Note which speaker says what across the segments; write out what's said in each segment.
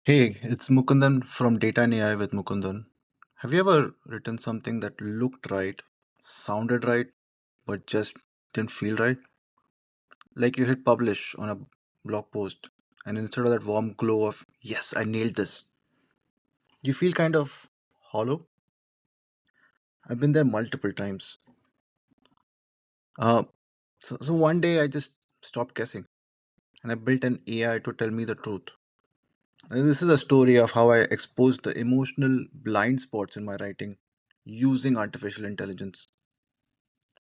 Speaker 1: Hey, it's Mukundan from Data and AI with Mukundan. Have you ever written something that looked right, sounded right, but just didn't feel right? Like you hit publish on a blog post, and instead of that warm glow of, yes, I nailed this, you feel kind of hollow? I've been there multiple times. Uh, so one day I just stopped guessing and I built an AI to tell me the truth. And this is a story of how I exposed the emotional blind spots in my writing using artificial intelligence.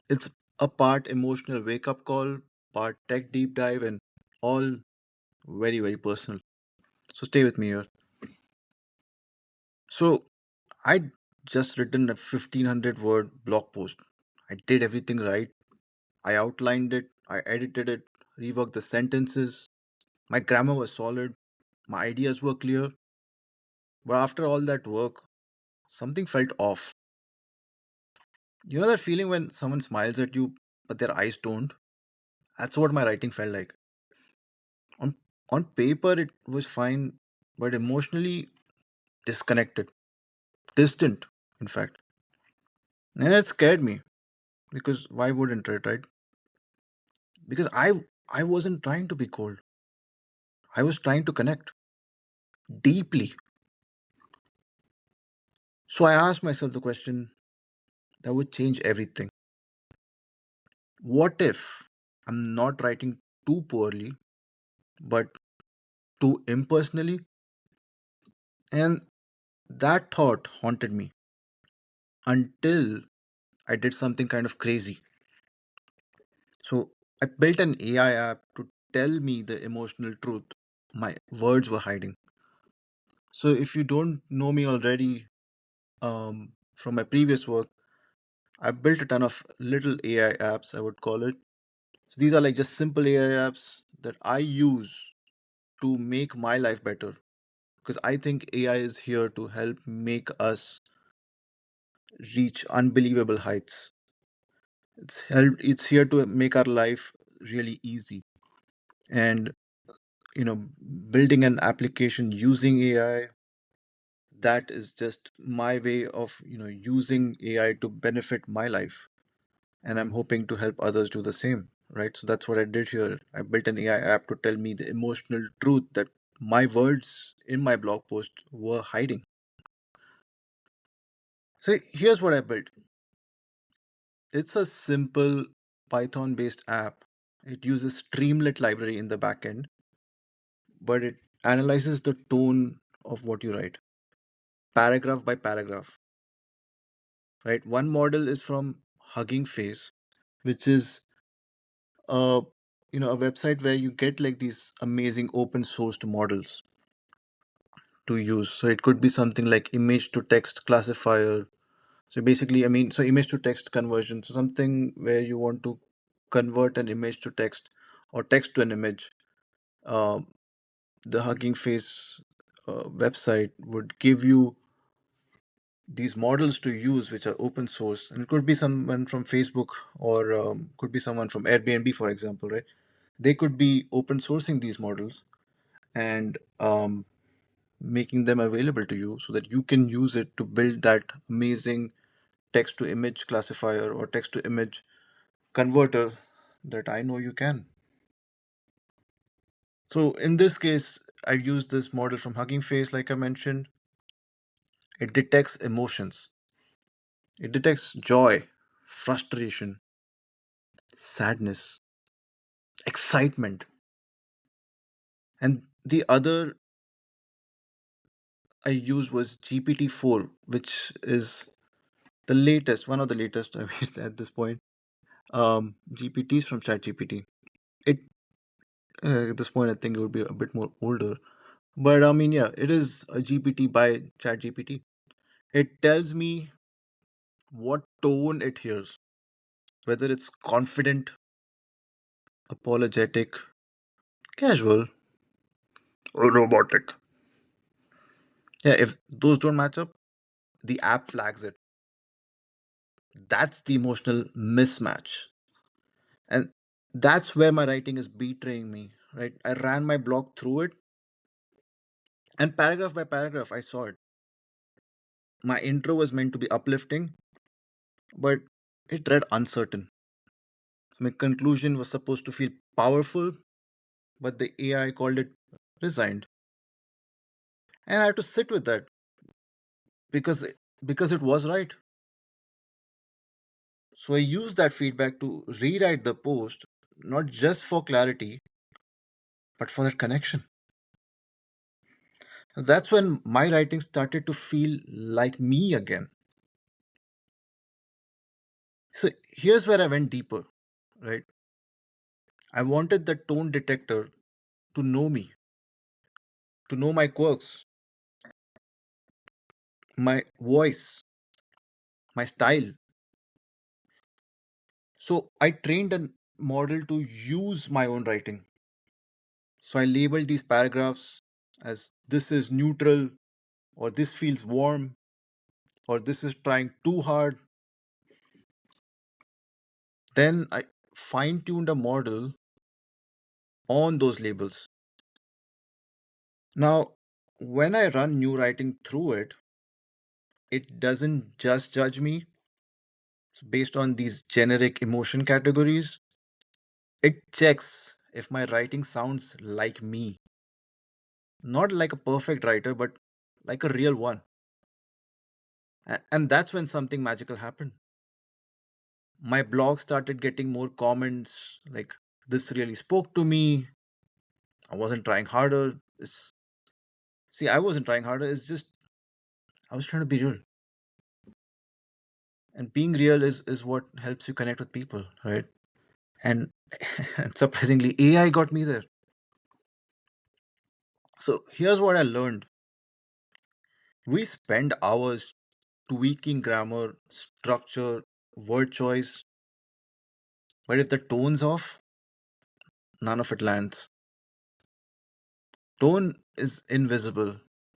Speaker 1: It's a part emotional wake up call, part tech deep dive, and all very, very personal. So stay with me here. So I just written a 1500-word blog post. I did everything right. I outlined it, I edited it, reworked the sentences. My grammar was solid, my ideas were clear. But after all that work, something felt off. You know that feeling when someone smiles at you, but their eyes don't? That's what my writing felt like. On on paper it was fine, but emotionally disconnected, distant, in fact. And it scared me because why wouldn't it, right? Because I wasn't trying to be cold. I was trying to connect deeply. So I asked myself the question that would change everything. What if I'm not writing too poorly, but too impersonally? And that thought haunted me until I did something kind of crazy. So I built an AI app to tell me the emotional truth my words were hiding. So if you don't know me already from my previous work, I built a ton of little AI apps, I would call it. So these are like just simple AI apps that I use to make my life better because I think AI is here to help make us reach unbelievable heights. It's here to make our life really easy. And building an application using AI, that is just my way of using AI to benefit my life, and I'm hoping to help others do the same, right? So that's what I did here. I built an AI app to tell me the emotional truth that my words in my blog post were hiding. So here's what I built. It's a simple Python based app. It uses Streamlit library in the backend, but it analyzes the tone of what you write paragraph by paragraph, right? One model is from Hugging Face, which is a a website where you get like these amazing open sourced models to use. So it could be something like image to text classifier. So basically, I mean, so image to text conversion. So something where you want to convert an image to text or text to an image. Um, the Hugging Face website would give you these models to use which are open source, and it could be someone from Facebook or could be someone from Airbnb, for example, right? They could be open sourcing these models and making them available to you so that you can use it to build that amazing text to image classifier or text to image converter that I know you can. So in this case, I used this model from Hugging Face, like I mentioned. It detects emotions. It detects joy, frustration, sadness, excitement. And the other I used was GPT-4, which is the latest, one of the latest, I mean, at this point. GPTs from ChatGPT. It At this point, I think it would be a bit more older. But I mean, yeah, it is a GPT by ChatGPT. It tells me what tone it hears, whether it's confident, apologetic, casual, or robotic. Yeah, if those don't match up, the app flags it. That's the emotional mismatch. And that's where my writing is betraying me, right? I ran my blog through it, And paragraph by paragraph, I saw it. My intro was meant to be uplifting, but it read uncertain. My conclusion was supposed to feel powerful, but the AI called it resigned. And I had to sit with that because it was right. So I used that feedback to rewrite the post, not just for clarity, but for that connection. That's when my writing started to feel like me again. So here's where I went deeper, right? I wanted the tone detector to know me, to know my quirks, my voice, my style. So I trained a model to use my own writing. So I labeled these paragraphs as this is neutral, or this feels warm, or this is trying too hard. Then I fine tuned a model on those labels. Now, when I run new writing through it, it doesn't just judge me based on these generic emotion categories. It checks if my writing sounds like me, not like a perfect writer, but like a real one. And that's when something magical happened. My blog started getting more comments like, this really spoke to me. I wasn't trying harder. See, I wasn't trying harder. It's just I was trying to be real. And being real is what helps you connect with people, right? And surprisingly, AI got me there. So here's what I learned. We spend hours tweaking grammar, structure, word choice, but if the tone's off, none of it lands. Tone is invisible,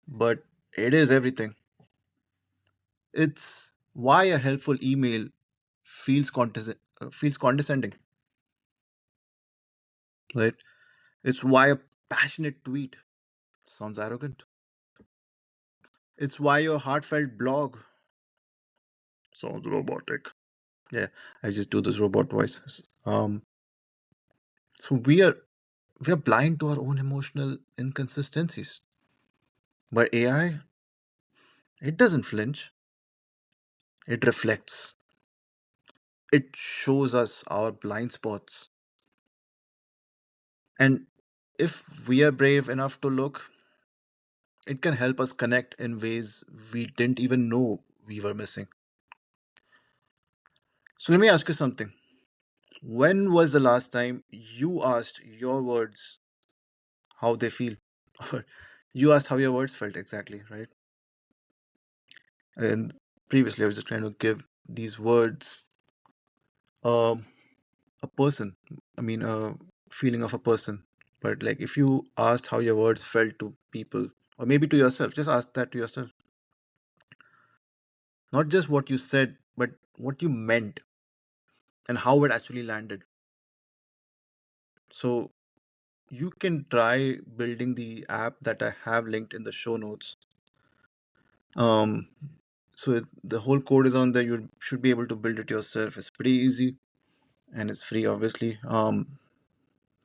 Speaker 1: but it is everything. It's why a helpful email feels condescending, right? It's why a passionate tweet sounds arrogant. It's why your heartfelt blog sounds robotic. Yeah, I just do those robot voices. So we are blind to our own emotional inconsistencies. But AI, it doesn't flinch. It reflects. It shows us our blind spots. And if we are brave enough to look, it can help us connect in ways we didn't even know we were missing. So let me ask you something. When was the last time you asked your words how they feel? Or you asked how your words felt exactly, right? And previously, I was just trying to give these words um, a person. I mean, a feeling of a person. But like, if you asked how your words felt to people, or maybe to yourself, just ask that to yourself. Not just what you said, but what you meant and how it actually landed. So you can try building the app that I have linked in the show notes. Um, the whole code is on there. You should be able to build it yourself. It's pretty easy and it's free, obviously.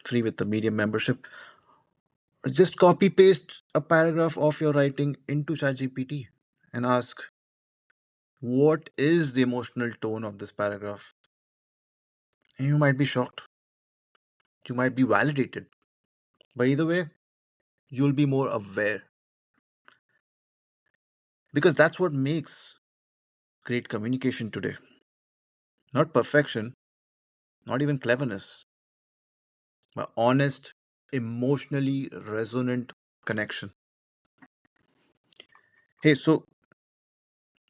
Speaker 1: Free with the Medium membership. Just copy paste a paragraph of your writing into ChatGPT and ask, what is the emotional tone of this paragraph? And you might be shocked. You might be validated. But either way, you'll be more aware. Because that's what makes great communication today. Not perfection, not even cleverness, but honest, emotionally resonant connection. Hey, so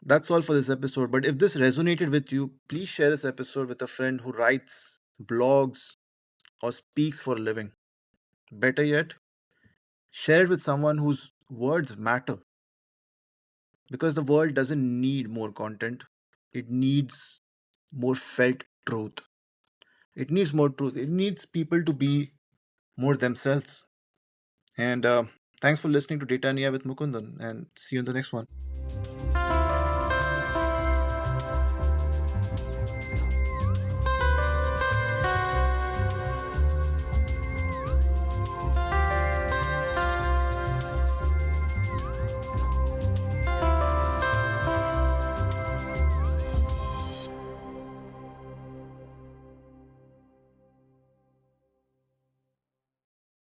Speaker 1: that's all for this episode. But if this resonated with you, please share this episode with a friend who writes, blogs, or speaks for a living. Better yet, share it with someone whose words matter. Because the world doesn't need more content, it needs more felt truth. It needs more truth. It needs people to be more themselves. And Thanks for listening to Data with Mukundan, and see you in the next one.